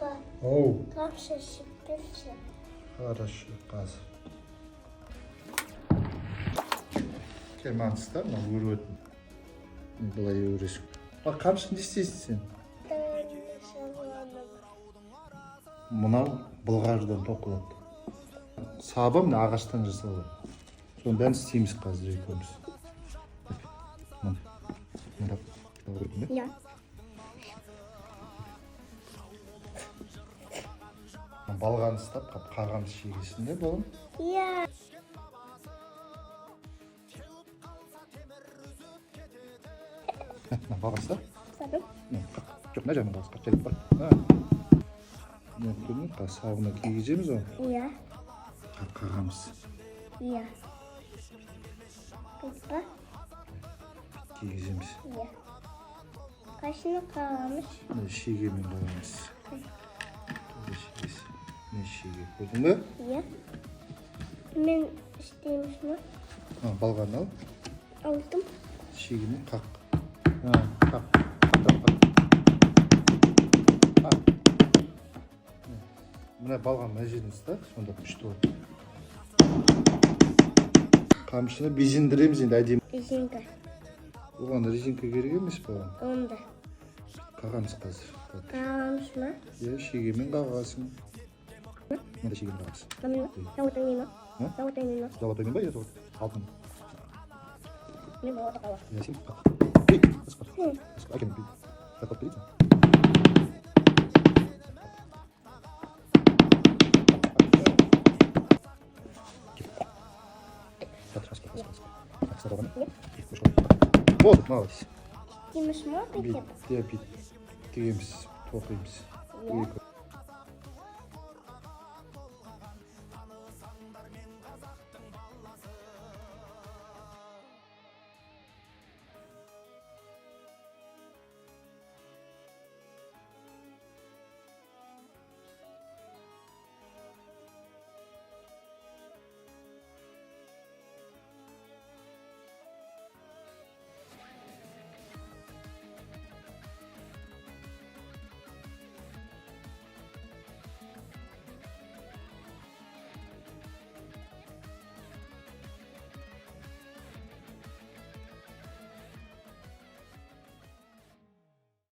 Папа, Оу, там шипится. хорошо, қазір. Келмаңыз да, мына өретін. Былай өресің. Бақ, қамшын не істейсің сен? Тайны шаланым. Мынау былғарыдан тоқылады. Сабы мына ағаштан жасалады. Соның бәрін істейміз қазір екеуміз. Мына өретін бе? Я. Балғаны ұстап, қағанды шегесін де болым. Я. Балғасы да? Сабым. Жоқ, мына жағына балғасы қақ бар. Мына сабына кигіземіз ғой. Я. Қағамыз. Я. Папа. Кигіземіз. Я. Қашыны қаламыз. Шегемен қағамыз. Мен шеге. Көрдің бе? Я. Мен істейміз ма? Балғаны ал. Алдым. Шегемен қақ. Қақ. Мына балған мына жерден ұста, сонда күшті болады. Қамшыны безендіреміз енді әдемі. Резинка. Оған резинка керек емес па? Онда. Қағамыз қазір. Қаламыз ма? Шегемен қағасың. Мында шегемен қағасың. Мамин, зауытаймен ма? А? Зауытаймен ма? Золотоймен ба, я золот? Алтын. Мен зауыта қала. Сен қақ. Ей, қасқа. Әкені бей. Қақап берейін. Вот, молодец. Тимиш ма? Тегеміз, тоқимыз. Я.